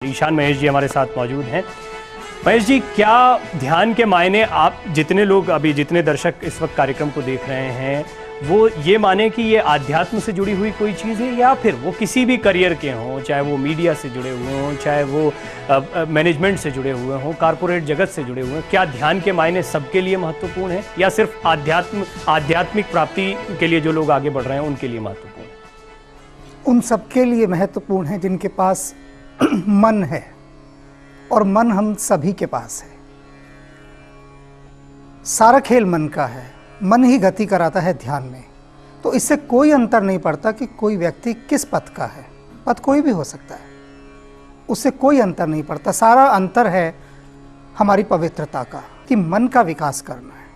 ईशान महेश जी हमारे साथ मौजूद हैं। महेश जी, क्या ध्यान के मायने, आप जितने लोग अभी जितने दर्शक इस वक्त कार्यक्रम को देख रहे हैं वो ये माने कि ये आध्यात्म से जुड़ी हुई कोई चीज़ है, या फिर वो किसी भी करियर के हों, चाहे वो मीडिया से जुड़े हुए हों, चाहे वो मैनेजमेंट से जुड़े हुए हों, कारपोरेट जगत से जुड़े हुए हों, क्या ध्यान के मायने सबके लिए महत्वपूर्ण है या सिर्फ आध्यात्मिक प्राप्ति के लिए जो लोग आगे बढ़ रहे हैं उनके लिए महत्वपूर्ण है? उन सबके लिए महत्वपूर्ण है जिनके पास मन है, और मन हम सभी के पास है। सारा खेल मन का है, मन ही गति कराता है ध्यान में। तो इससे कोई अंतर नहीं पड़ता कि कोई व्यक्ति किस पथ का है, पथ कोई भी हो सकता है, उससे कोई अंतर नहीं पड़ता। सारा अंतर है हमारी पवित्रता का, कि मन का विकास करना है।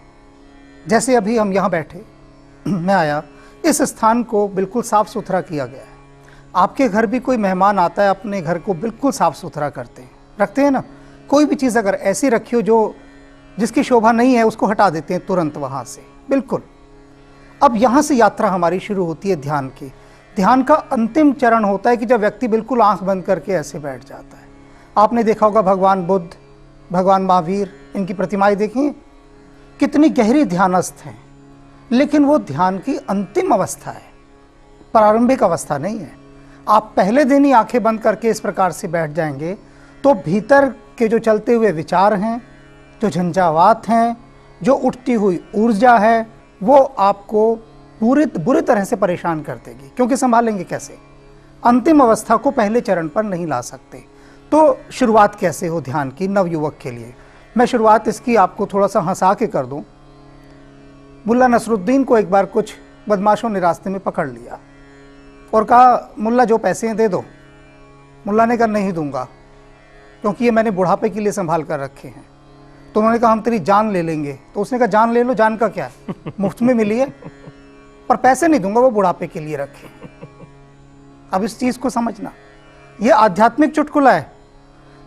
जैसे अभी हम यहाँ बैठे, मैं आया, इस स्थान को बिल्कुल साफ सुथरा किया गया है। आपके घर भी कोई मेहमान आता है, अपने घर को बिल्कुल साफ सुथरा करते हैं, रखते हैं ना। कोई भी चीज़ अगर ऐसी रखी हो जो जिसकी शोभा नहीं है, उसको हटा देते हैं तुरंत वहाँ से, बिल्कुल। अब यहाँ से यात्रा हमारी शुरू होती है ध्यान की। ध्यान का अंतिम चरण होता है कि जब व्यक्ति बिल्कुल आंख बंद करके ऐसे बैठ जाता है। आपने देखा होगा भगवान बुद्ध, भगवान महावीर, इनकी प्रतिमाएं देखी, कितनी गहरी ध्यानस्थ हैं। लेकिन वो ध्यान की अंतिम अवस्था है, प्रारंभिक अवस्था नहीं है। आप पहले दिन ही आंखें बंद करके इस प्रकार से बैठ जाएंगे तो भीतर के जो चलते हुए विचार हैं, जो झंझावात हैं, जो उठती हुई ऊर्जा है, वो आपको बुरी तरह से परेशान कर देगी, क्योंकि संभालेंगे कैसे? अंतिम अवस्था को पहले चरण पर नहीं ला सकते। तो शुरुआत कैसे हो ध्यान की नवयुवक के लिए? मैं शुरुआत इसकी आपको थोड़ा सा हंसा के कर दूं। मुल्ला नसरुद्दीन को एक बार कुछ बदमाशों ने रास्ते में पकड़ लिया और कहा, मुल्ला जो पैसे हैं दे दो। मुल्ला ने कहा, नहीं दूंगा, क्योंकि ये मैंने बुढ़ापे के लिए संभाल कर रखे हैं। तो उन्होंने कहा, हम तेरी जान ले लेंगे। तो उसने कहा, जान ले लो, जान का क्या है, मुफ्त में मिली है, पर पैसे नहीं दूंगा, वो बुढ़ापे के लिए रखे। अब इस चीज को समझना, ये आध्यात्मिक चुटकुला है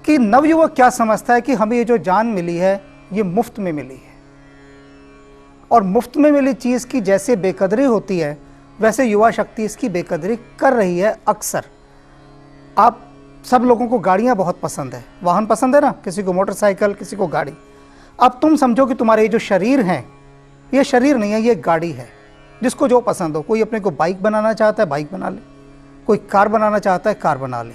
कि नवयुवक क्या समझता है कि हमें ये जो जान मिली है ये मुफ्त में मिली है, और मुफ्त में मिली चीज की जैसे बेकदरी होती है, वैसे युवा शक्ति इसकी बेकदरी कर रही है अक्सर। आप सब लोगों को गाड़ियां बहुत पसंद है, वाहन पसंद है ना, किसी को मोटरसाइकिल, किसी को गाड़ी। अब तुम समझो कि तुम्हारे ये जो शरीर हैं, ये शरीर नहीं है, ये गाड़ी है। जिसको जो पसंद हो, कोई अपने को बाइक बनाना चाहता है बाइक बना ले, कोई कार बनाना चाहता है कार बना ले।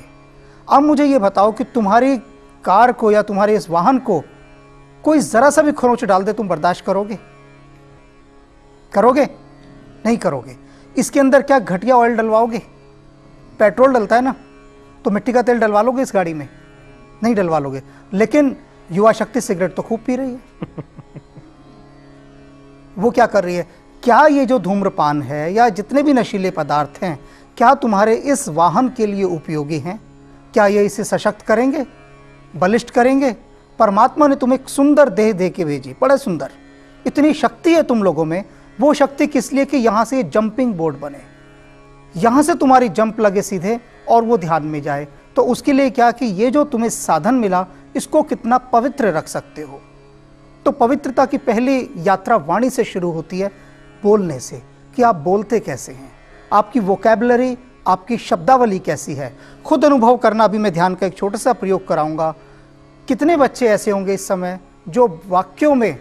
अब मुझे ये बताओ कि तुम्हारी कार को या तुम्हारे इस वाहन को कोई जरा सा भी खरोंच डाल दे, तुम बर्दाश्त करोगे? करोगे? नहीं करोगे। इसके अंदर क्या घटिया ऑयल डलवाओगे? पेट्रोल डलता है ना, तो मिट्टी का तेल डलवा लोगे इस गाड़ी में? नहीं डलवा लोगे। लेकिन युवा शक्ति सिगरेट तो खूब पी रही है। वो क्या कर रही है? क्या ये जो धूम्रपान है या जितने भी नशीले पदार्थ हैं, क्या तुम्हारे इस वाहन के लिए उपयोगी हैं? क्या ये इसे सशक्त करेंगे, बलिष्ठ करेंगे? परमात्मा ने तुम्हें एक सुंदर देह दे के भेजी, बड़े सुंदर, इतनी शक्ति है तुम लोगों में। वो शक्ति किस लिए? कि यहां से जंपिंग बोर्ड बने, यहां से तुम्हारी जंप लगे सीधे और वो ध्यान में जाए। तो उसके लिए क्या कि ये जो तुम्हें साधन मिला, इसको कितना पवित्र रख सकते हो। तो पवित्रता की पहली यात्रा वाणी से शुरू होती है, बोलने से, कि आप बोलते कैसे हैं, आपकी वोकैबुलरी, आपकी शब्दावली कैसी है। खुद अनुभव करना। अभी मैं ध्यान का एक छोटा सा प्रयोग कराऊंगा। कितने बच्चे ऐसे होंगे इस समय जो वाक्यों में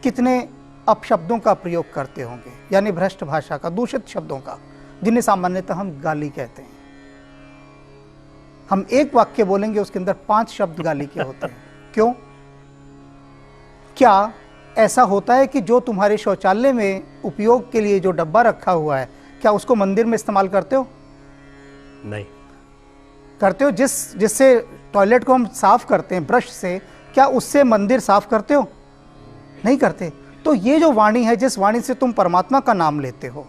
कितने अपशब्दों का प्रयोग करते होंगे, यानी भ्रष्ट भाषा का, दूषित शब्दों का, जिन्हें सामान्यतः हम गाली कहते हैं। हम एक वाक्य बोलेंगे, उसके अंदर 5 शब्द गाली के होते हैं। क्यों? क्या ऐसा होता है कि जो तुम्हारे शौचालय में उपयोग के लिए जो डब्बा रखा हुआ है, क्या उसको मंदिर में इस्तेमाल करते हो? नहीं करते हो? जिससे टॉयलेट को हम साफ करते हैं ब्रश से, क्या उससे मंदिर साफ करते हो? नहीं करते। तो ये जो वाणी है, जिस वाणी से तुम परमात्मा का नाम लेते हो,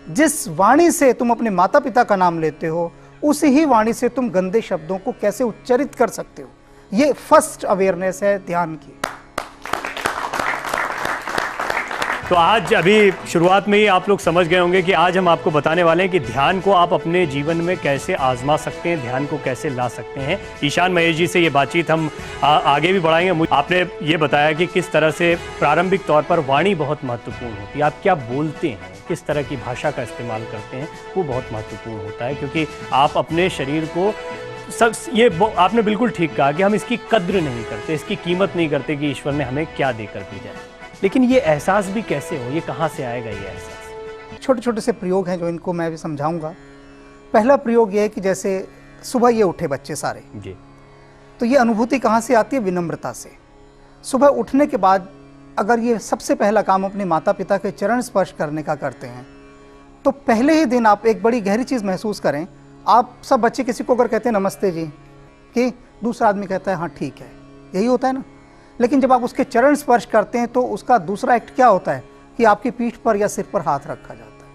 जिस वाणी से तुम अपने माता पिता का नाम लेते हो, उसी ही वाणी से तुम गंदे शब्दों को कैसे उच्चारित कर सकते हो। ये फर्स्ट अवेयरनेस है ध्यान की। तो आज अभी शुरुआत में ही आप लोग समझ गए होंगे कि आज हम आपको बताने वाले हैं कि ध्यान को आप अपने जीवन में कैसे आजमा सकते हैं, ध्यान को कैसे ला सकते हैं। ईशान महेश जी से ये बातचीत हम आगे भी बढ़ाएंगे। आपने ये बताया कि किस तरह से प्रारंभिक तौर पर वाणी बहुत महत्वपूर्ण होती है। आप क्या बोलते हैं, किस तरह की भाषा का इस्तेमाल करते हैं, वो बहुत महत्वपूर्ण होता है, क्योंकि आप अपने शरीर को आपने बिल्कुल ठीक कहा कि हम इसकी कद्र नहीं करते, इसकी कीमत नहीं करते कि ईश्वर ने हमें क्या देकर भेजा है। लेकिन ये एहसास भी कैसे हो, ये कहाँ से आएगा ये एहसास? छोटे छोटे से प्रयोग हैं जो इनको मैं भी समझाऊंगा। पहला प्रयोग ये है कि जैसे सुबह ये उठे बच्चे सारे जी, तो ये अनुभूति कहाँ से आती है? विनम्रता से। सुबह उठने के बाद अगर ये सबसे पहला काम अपने माता पिता के चरण स्पर्श करने का करते हैं तो पहले ही दिन आप एक बड़ी गहरी चीज़ महसूस करें। आप सब बच्चे किसी को अगर कहते हैं नमस्ते जी, कि दूसरा आदमी कहता है हाँ ठीक है, यही होता है ना। लेकिन जब आप उसके चरण स्पर्श करते हैं तो उसका दूसरा एक्ट क्या होता है कि आपकी पीठ पर या सिर पर हाथ रखा जाता है,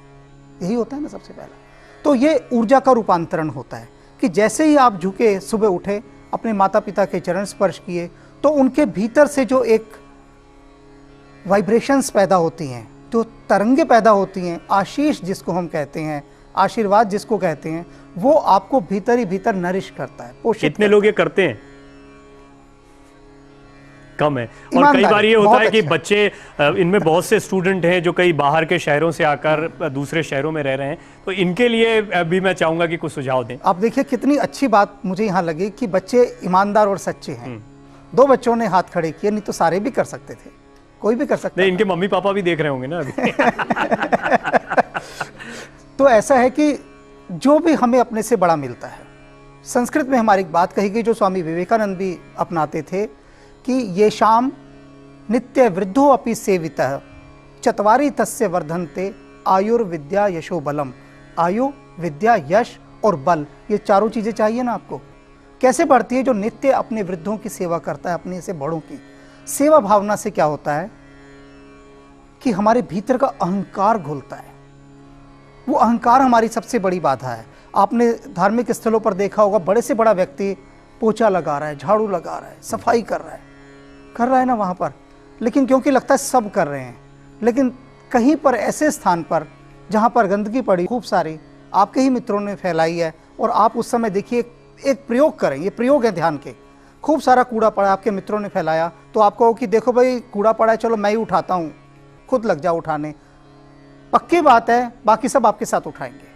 यही होता है ना सबसे पहला। तो ये ऊर्जा का रूपांतरण होता है कि जैसे ही आप झुके, सुबह उठे, अपने माता पिता के चरण स्पर्श किए, तो उनके भीतर से जो एक वाइब्रेशंस पैदा होती हैं, जो तरंगे पैदा होती हैं, आशीष जिसको हम कहते हैं, आशीर्वाद जिसको कहते हैं, वो आपको भीतर ही भीतर नरिश करता है, पोषित। कितने लोग ये करते हैं? कम है। और कई बार ये होता है कि बच्चे, इनमें बहुत से स्टूडेंट हैं जो कई बाहर के शहरों से आकर दूसरे शहरों में रह रहे हैं, तो इनके लिए भी मैं चाहूंगा कि कुछ सुझाव दें। आप देखिए कितनी अच्छी बात मुझे यहाँ लगी कि बच्चे ईमानदार और सच्चे हैं। 2 बच्चों ने हाथ खड़े किए, नहीं तो सारे भी कर सकते थे, कोई भी कर सकता नहीं, इनके मम्मी पापा भी देख रहे होंगे ना अभी। तो ऐसा है कि जो भी हमें अपने से बड़ा मिलता है, संस्कृत में हमारी एक बात कही गई जो स्वामी विवेकानंद भी अपनाते थे कि ये शाम नित्य वृद्धो अपि सेवितः चत्वारि तस्य वर्धन्ते आयुर्विद्या यशो बलम। आयु, विद्या, यश और बल, ये चारों चीजें चाहिए ना आपको। कैसे बढ़ती है? जो नित्य अपने वृद्धों की सेवा करता है, अपने से बड़ों की सेवा भावना से क्या होता है कि हमारे भीतर का अहंकार घुलता है। वो अहंकार हमारी सबसे बड़ी बाधा है। आपने धार्मिक स्थलों पर देखा होगा, बड़े से बड़ा व्यक्ति पोछा लगा रहा है, झाड़ू लगा रहा है, सफाई कर रहा है ना वहाँ पर, लेकिन क्योंकि लगता है सब कर रहे हैं। लेकिन कहीं पर ऐसे स्थान पर जहाँ पर गंदगी पड़ी खूब सारी, आपके ही मित्रों ने फैलाई है, और आप उस समय देखिए एक प्रयोग करें, ये प्रयोग है ध्यान के। खूब सारा कूड़ा पड़ा, आपके मित्रों ने फैलाया, तो आप कहो कि देखो भाई कूड़ा पड़ा है, चलो मैं ही उठाता हूँ, खुद लग जाओ उठाने। पक्की बात है, बाकी सब आपके साथ उठाएंगे,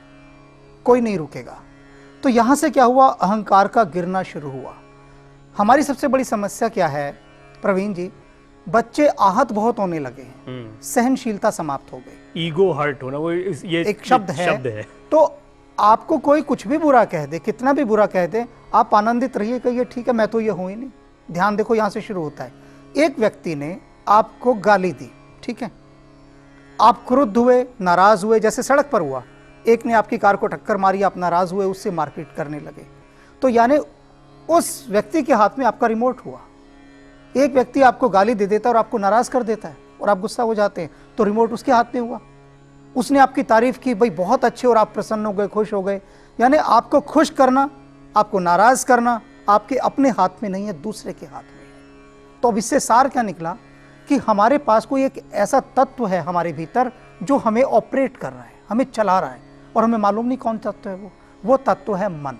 कोई नहीं रुकेगा। तो यहाँ से क्या हुआ? अहंकार का गिरना शुरू हुआ। हमारी सबसे बड़ी समस्या क्या है प्रवीण जी? बच्चे आहत बहुत होने लगे हैं, सहनशीलता समाप्त हो गई, ईगो हर्ट होना, वो ये एक शब्द है। तो आपको कोई कुछ भी बुरा कह दे, कितना भी बुरा कह दे, आप आनंदित रहिए, कहिए ठीक है मैं तो ये हूं ही नहीं। ध्यान देखो, यहां से शुरू होता है। एक व्यक्ति ने आपको गाली दी, ठीक है, आप क्रुद्ध हुए, नाराज हुए, जैसे सड़क पर हुआ, एक ने आपकी कार को टक्कर मारी, आप नाराज हुए, उससे मारपीट करने लगे, तो यानी उस व्यक्ति के हाथ में आपका रिमोट हुआ। एक व्यक्ति आपको गाली दे देता है और आपको नाराज कर देता है और आप गुस्सा हो जाते हैं, तो रिमोट उसके हाथ में हुआ। उसने आपकी तारीफ की, भाई बहुत अच्छे, और आप प्रसन्न हो गए, खुश हो गए। यानी आपको खुश करना, आपको नाराज करना आपके अपने हाथ में नहीं है, दूसरे के हाथ में है। तो अब इससे सार क्या निकला कि हमारे पास कोई एक ऐसा तत्व है हमारे भीतर जो हमें ऑपरेट कर रहा है, हमें चला रहा है, और हमें मालूम नहीं कौन तत्व है वो तत्व है मन।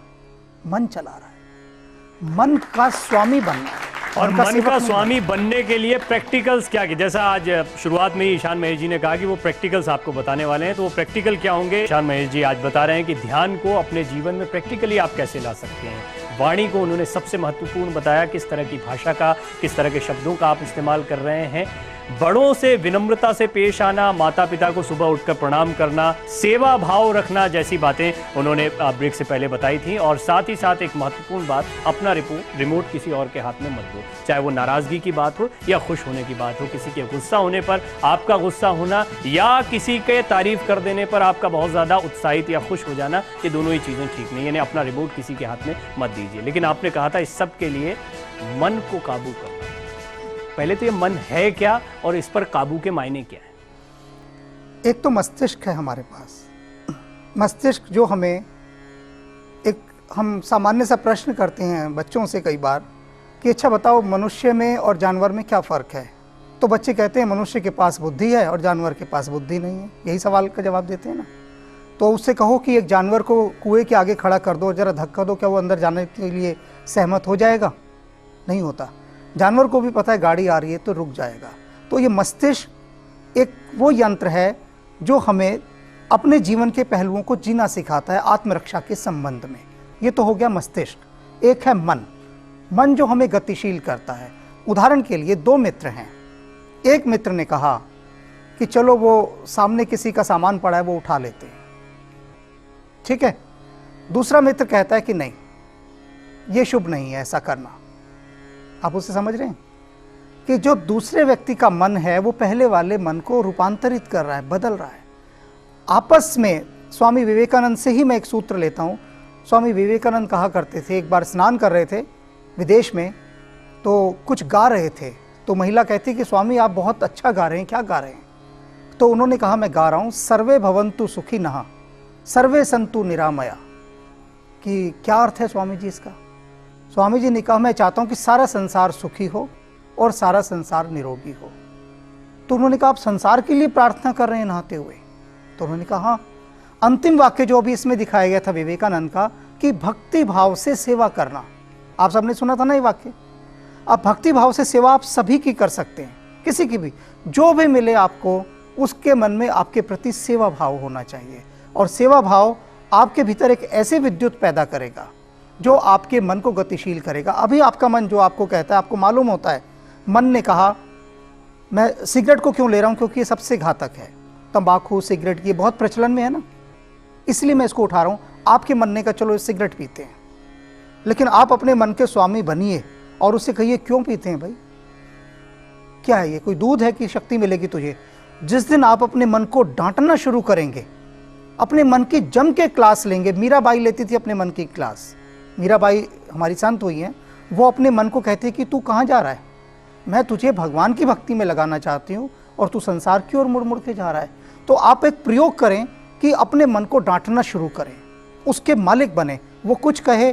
मन चला रहा है, मन का स्वामी बनना है। और मन का स्वामी बनने के लिए प्रैक्टिकल्स क्या, जैसा आज शुरुआत में ही ईशान महेश जी ने कहा कि वो प्रैक्टिकल्स आपको बताने वाले हैं, तो वो प्रैक्टिकल क्या होंगे? ईशान महेश जी आज बता रहे हैं कि ध्यान को अपने जीवन में प्रैक्टिकली आप कैसे ला सकते हैं। वाणी को उन्होंने सबसे महत्वपूर्ण बताया, किस तरह की भाषा का, किस तरह के शब्दों का आप इस्तेमाल कर रहे हैं। बड़ों से विनम्रता से पेश आना, माता पिता को सुबह उठकर प्रणाम करना, सेवा भाव रखना जैसी बातें उन्होंने ब्रेक से पहले बताई थी। और साथ ही साथ एक महत्वपूर्ण बात, अपना रिमोट किसी और के हाथ में मत दो, चाहे वो नाराजगी की बात हो या खुश होने की बात हो। किसी के गुस्सा होने पर आपका गुस्सा होना या किसी के तारीफ कर देने पर आपका बहुत ज़्यादा उत्साहित या खुश हो जाना, ये दोनों ही चीज़ें ठीक नहीं। यानी अपना रिमोट किसी के हाथ में मत दीजिए। लेकिन आपने कहा था इस सब के लिए मन को काबू करना। पहले तो ये मन है क्या और इस पर काबू के मायने क्या है? एक तो मस्तिष्क है हमारे पास, मस्तिष्क जो हमें एक, हम सामान्य सा प्रश्न करते हैं बच्चों से कई बार कि अच्छा बताओ मनुष्य में और जानवर में क्या फ़र्क है? तो बच्चे कहते हैं मनुष्य के पास बुद्धि है और जानवर के पास बुद्धि नहीं है। यही सवाल का जवाब देते हैं ना। तो उससे कहो कि एक जानवर को कुएं के आगे खड़ा कर दो और ज़रा धक्का दो, क्या वो अंदर जाने के लिए सहमत हो जाएगा? नहीं होता। जानवर को भी पता है गाड़ी आ रही है तो रुक जाएगा। तो ये मस्तिष्क एक वो यंत्र है जो हमें अपने जीवन के पहलुओं को जीना सिखाता है आत्मरक्षा के संबंध में। ये तो हो गया मस्तिष्क। एक है मन, मन जो हमें गतिशील करता है। उदाहरण के लिए दो मित्र हैं, एक मित्र ने कहा कि चलो वो सामने किसी का सामान पड़ा है वो उठा लेते हैं, ठीक है। दूसरा मित्र कहता है कि नहीं, ये शुभ नहीं है ऐसा करना। आप उसे समझ रहे हैं कि जो दूसरे व्यक्ति का मन है वो पहले वाले मन को रूपांतरित कर रहा है, बदल रहा है। आपस में स्वामी विवेकानंद से ही मैं एक सूत्र लेता हूँ। स्वामी विवेकानंद कहा करते थे, एक बार स्नान कर रहे थे विदेश में, तो कुछ गा रहे थे, तो महिला कहती कि स्वामी आप बहुत अच्छा गा रहे हैं, क्या गा रहे हैं? तो उन्होंने कहा मैं गा रहा हूँ सर्वे भवन्तु सुखिनः सर्वे सन्तु निरामया। कि क्या अर्थ है स्वामी जी इसका? स्वामी जी ने कहा मैं चाहता हूँ कि सारा संसार सुखी हो और सारा संसार निरोगी हो। तो उन्होंने कहा आप संसार के लिए प्रार्थना कर रहे हैं नहाते हुए? तो उन्होंने कहा हाँ। अंतिम वाक्य जो अभी इसमें दिखाया गया था विवेकानंद का कि भक्ति भाव से सेवा करना, आप सबने सुना था ना ये वाक्य। अब भक्ति भाव से सेवा आप सभी की कर सकते हैं, किसी की भी, जो भी मिले आपको उसके मन में आपके प्रति सेवा भाव होना चाहिए। और सेवा भाव आपके भीतर एक ऐसे विद्युत पैदा करेगा जो आपके मन को गतिशील करेगा। अभी आपका मन जो आपको कहता है, आपको मालूम होता है, मन ने कहा मैं सिगरेट को क्यों ले रहा हूँ, क्योंकि ये सबसे घातक है, तंबाकू सिगरेट की बहुत प्रचलन में है ना, इसलिए मैं इसको उठा रहा हूँ। आपके मन ने कहा चलो सिगरेट पीते हैं, लेकिन आप अपने मन के स्वामी बनिए और उससे कहिए क्यों पीते हैं भाई, क्या है ये, कोई दूध है कि शक्ति मिलेगी तुझे? जिस दिन आप अपने मन को डांटना शुरू करेंगे, अपने मन की जम के क्लास लेंगे। मीराबाई लेती थी अपने मन की क्लास। मीराबाई हमारी संत हुई हैं, वो अपने मन को कहती है कि तू कहाँ जा रहा है, मैं तुझे भगवान की भक्ति में लगाना चाहती हूँ और तू संसार की ओर मुड़ मुड़ के जा रहा है। तो आप एक प्रयोग करें कि अपने मन को डांटना शुरू करें, उसके मालिक बने। वो कुछ कहे,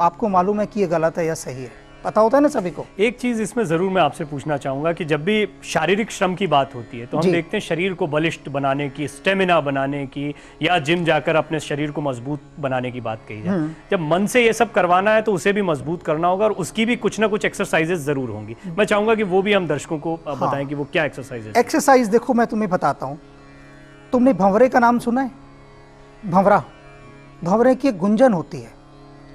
आपको मालूम है कि ये गलत है या सही है, पता होता है ना सभी को। एक चीज इसमें जरूर मैं आपसे पूछना चाहूंगा कि जब भी शारीरिक श्रम की बात होती है तो हम देखते हैं शरीर को बलिष्ठ बनाने की, स्टेमिना बनाने की, या जिम जाकर अपने शरीर को मजबूत बनाने की बात कही जाए। जब मन से ये सब करवाना है तो उसे भी मजबूत करना होगा और उसकी भी कुछ ना कुछ एक्सरसाइजेस जरूर होंगी। मैं चाहूंगा कि वो भी हम दर्शकों को बताएं कि वो क्या एक्सरसाइजेस। एक्सरसाइज देखो मैं तुम्हें बताता हूँ। तुमने भंवरे का नाम सुना है? भंवरा, भंवरे की एक गुंजन होती है,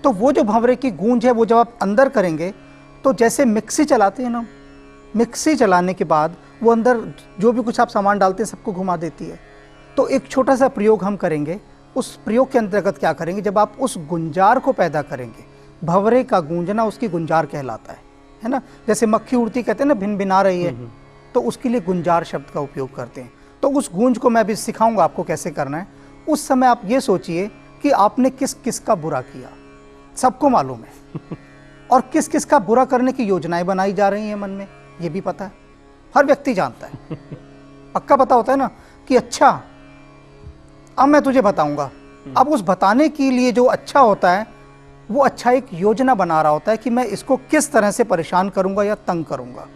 तो वो जो भंवरे की गूंज है वो जब आप अंदर करेंगे तो जैसे मिक्सी चलाते हैं ना, मिक्सी चलाने के बाद वो अंदर जो भी कुछ आप सामान डालते हैं सबको घुमा देती है। तो एक छोटा सा प्रयोग हम करेंगे। उस प्रयोग के अंतर्गत क्या करेंगे, जब आप उस गुंजार को पैदा करेंगे, भंवरे का गूंजना उसकी गुंजार कहलाता है ना। जैसे मक्खी उड़ती कहते हैं ना, भिन भिना रही है, तो उसके लिए गुंजार शब्द का उपयोग करते हैं। तो उस गूंज को मैं अभी सिखाऊंगा आपको कैसे करना है। उस समय आप ये सोचिए कि आपने किस किस का बुरा किया, सबको मालूम है, और किस किस का बुरा करने की योजनाएं बनाई जा रही हैं मन में, ये भी पता है, हर व्यक्ति जानता है, पक्का पता होता है ना कि अच्छा अब मैं तुझे बताऊंगा। अब उस बताने के लिए जो अच्छा होता है वो अच्छा एक योजना बना रहा होता है कि मैं इसको किस तरह से परेशान करूंगा या तंग करूंगा,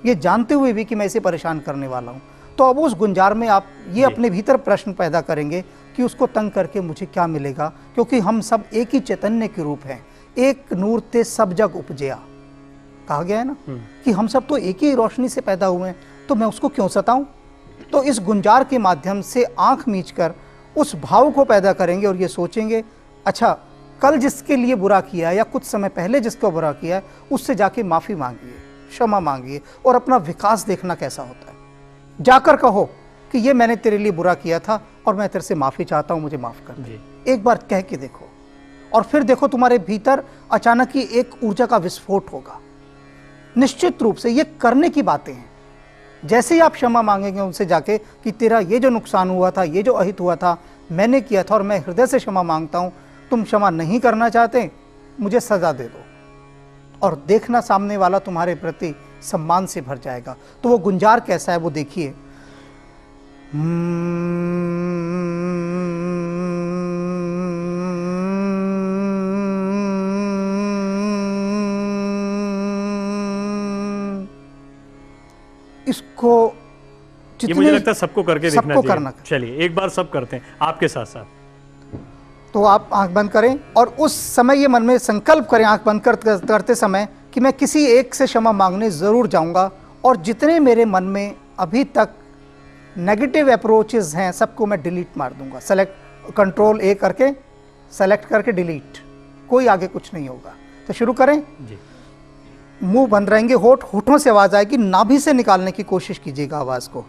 ये जानते हुए भी कि मैं इसे परेशान करने वाला हूं। तो अब उस गुंजार में आप ये अपने भीतर प्रश्न पैदा करेंगे कि उसको तंग करके मुझे क्या मिलेगा, क्योंकि हम सब एक ही चैतन्य के रूप हैं। एक नूर ते सब जग उपजया, कहा गया है ना कि हम सब तो एक ही रोशनी से पैदा हुए हैं, तो मैं उसको क्यों सताऊं। तो इस गुंजार के माध्यम से आंख मीचकर उस भाव को पैदा करेंगे और ये सोचेंगे अच्छा कल जिसके लिए बुरा किया या कुछ समय पहले जिसको बुरा किया उससे जाके माफ़ी मांगिए, क्षमा मांगिए और अपना विकास देखना कैसा होता है। जाकर कहो कि ये मैंने तेरे लिए बुरा किया था और मैं तेरे से माफ़ी चाहता हूँ, मुझे माफ़ कर दे। एक बार कह के देखो और फिर देखो तुम्हारे भीतर अचानक ही एक ऊर्जा का विस्फोट होगा। निश्चित रूप से ये करने की बातें हैं। जैसे ही आप क्षमा मांगेंगे उनसे जाके कि तेरा ये जो नुकसान हुआ था, ये जो अहित हुआ था, मैंने किया था और मैं हृदय से क्षमा मांगता हूँ, तुम क्षमा नहीं करना चाहते, मुझे सजा दे दो, और देखना सामने वाला तुम्हारे प्रति सम्मान से भर जाएगा। तो वो गुंजार कैसा है वो देखिए। इसको ये मुझे लगता है सबको करके देखना सबको करना। चलिए एक बार सब करते हैं आपके साथ साथ। तो आप आंख बंद करें और उस समय ये मन में संकल्प करें आंख बंद करते समय कि मैं किसी एक से क्षमा मांगने ज़रूर जाऊंगा, और जितने मेरे मन में अभी तक नेगेटिव अप्रोचेस हैं सबको मैं डिलीट मार दूंगा। सेलेक्ट, कंट्रोल ए करके सेलेक्ट करके डिलीट, कोई आगे कुछ नहीं होगा। तो शुरू करें। जी। मुंह बंद रहेंगे, होठों से आवाज आएगी, नाभि से निकालने की कोशिश कीजिएगा आवाज को।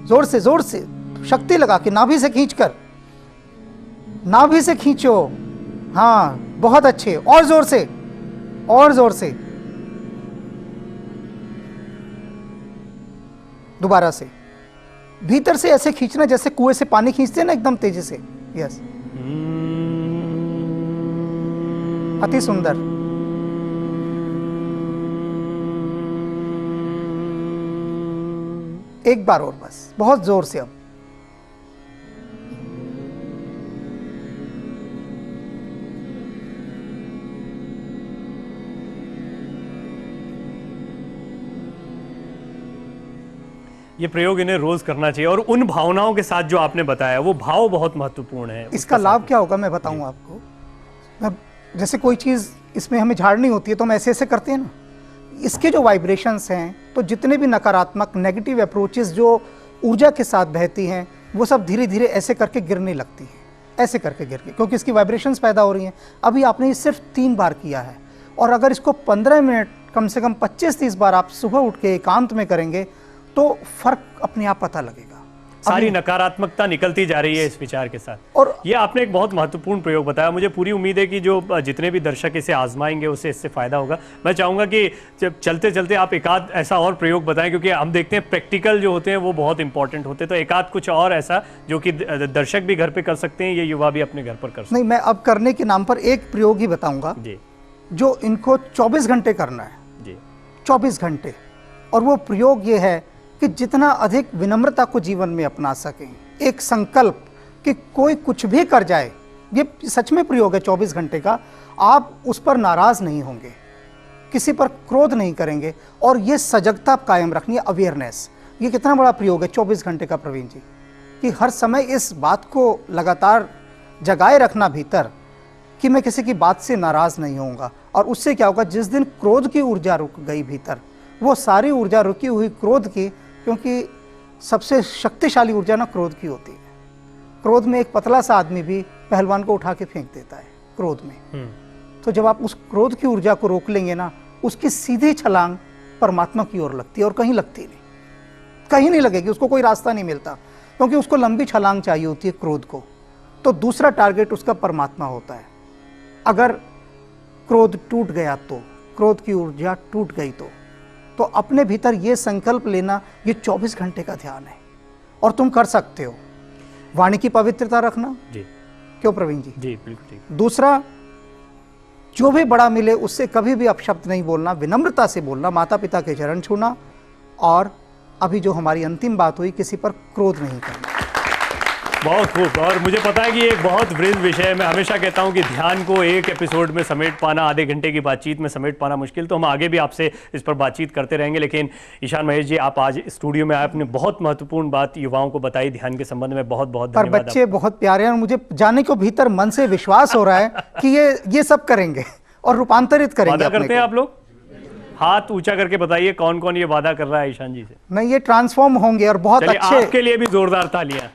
जोर से शक्ति लगा के नाभि से खींचकर, नाभि से खींचो। हाँ, बहुत अच्छे, और जोर से, और जोर से। दोबारा से भीतर से ऐसे खींचना जैसे कुएं से पानी खींचते हैं ना, एकदम तेजी से। यस, अति सुंदर। एक बार और बस, बहुत जोर से। अब ये प्रयोग इन्हें रोज करना चाहिए, और उन भावनाओं के साथ जो आपने बताया वो भाव बहुत महत्वपूर्ण है। इसका लाभ क्या होगा मैं बताऊं आपको। जैसे कोई चीज इसमें हमें झाड़नी होती है तो हम ऐसे ऐसे करते हैं ना, इसके जो वाइब्रेशंस हैं, तो जितने भी नकारात्मक नेगेटिव अप्रोचेस जो ऊर्जा के साथ बहती हैं, वो सब धीरे धीरे ऐसे करके गिरने लगती हैं, ऐसे करके गिर के, क्योंकि इसकी वाइब्रेशंस पैदा हो रही हैं। अभी आपने ये सिर्फ 3 बार किया है, और अगर इसको 15 मिनट, कम से कम 25-30 बार आप सुबह उठ के एकांत में करेंगे तो फर्क अपने आप पता लगेगा। सारी नकारात्मकता निकलती जा रही है इस विचार के साथ। और ये आपने एक बहुत महत्वपूर्ण प्रयोग बताया। मुझे पूरी उम्मीद है कि जो जितने भी दर्शक इसे आजमाएंगे उसे इससे फायदा होगा। मैं चाहूंगा कि जब चलते चलते आप एकाध ऐसा और प्रयोग बताएं, क्योंकि हम देखते हैं प्रैक्टिकल जो होते हैं वो बहुत इंपॉर्टेंट होते हैं। तो एकाध कुछ और ऐसा जो कि दर्शक भी घर पे कर सकते हैं, ये युवा भी अपने घर पर कर सकते हैं। नहीं, मैं अब करने के नाम पर एक प्रयोग ही बताऊंगा जी, जो इनको 24 घंटे करना है जी, 24 घंटे। और वो प्रयोग ये है कि जितना अधिक विनम्रता को जीवन में अपना सकें। एक संकल्प कि कोई कुछ भी कर जाए, ये सच में प्रयोग है 24 घंटे का। आप उस पर नाराज नहीं होंगे, किसी पर क्रोध नहीं करेंगे, और ये सजगता कायम रखनी है, अवेयरनेस। ये कितना बड़ा प्रयोग है 24 घंटे का प्रवीण जी, कि हर समय इस बात को लगातार जगाए रखना भीतर कि मैं किसी की बात से नाराज नहीं होऊंगा। और उससे क्या होगा, जिस दिन क्रोध की ऊर्जा रुक गई भीतर, वो सारी ऊर्जा रुकी हुई क्रोध की, क्योंकि सबसे शक्तिशाली ऊर्जा ना क्रोध की होती है। क्रोध में एक पतला सा आदमी भी पहलवान को उठा के फेंक देता है क्रोध में। तो जब आप उस क्रोध की ऊर्जा को रोक लेंगे ना, उसकी सीधी छलांग परमात्मा की ओर लगती है, और कहीं लगती नहीं, कहीं नहीं लगेगी, उसको कोई रास्ता नहीं मिलता, क्योंकि उसको लंबी छलांग चाहिए होती है क्रोध को। तो दूसरा टारगेट उसका परमात्मा होता है। अगर क्रोध टूट गया तो, क्रोध की ऊर्जा टूट गई तो अपने भीतर ये संकल्प लेना, ये 24 घंटे का ध्यान है, और तुम कर सकते हो। वाणी की पवित्रता रखना जी, क्यों प्रवीण जी? जी बिल्कुल ठीक। दूसरा, जो भी बड़ा मिले उससे कभी भी अपशब्द नहीं बोलना, विनम्रता से बोलना, माता पिता के चरण छूना, और अभी जो हमारी अंतिम बात हुई, किसी पर क्रोध नहीं करना। बहुत खूब। और मुझे पता है कि ये एक बहुत वृहद विषय है। मैं हमेशा कहता हूँ कि ध्यान को एक एपिसोड में समेट पाना, आधे घंटे की बातचीत में समेट पाना मुश्किल। तो हम आगे भी आपसे इस पर बातचीत करते रहेंगे। लेकिन ईशान महेश जी, आप आज स्टूडियो में आए, अपने बहुत महत्वपूर्ण बात युवाओं को बताई ध्यान के संबंध में। बहुत बहुत पर धन्यवाद। बच्चे बहुत प्यारे हैं, और मुझे जाने को भीतर मन से विश्वास हो रहा है कि ये सब करेंगे और रूपांतरित करेंगे। वादा करते हैं आप लोग? हाथ ऊंचा करके बताइए कौन कौन ये वादा कर रहा है ईशान जी से। नहीं, ये ट्रांसफॉर्म होंगे और बहुत अच्छे। आपके लिए भी जोरदार तालियां।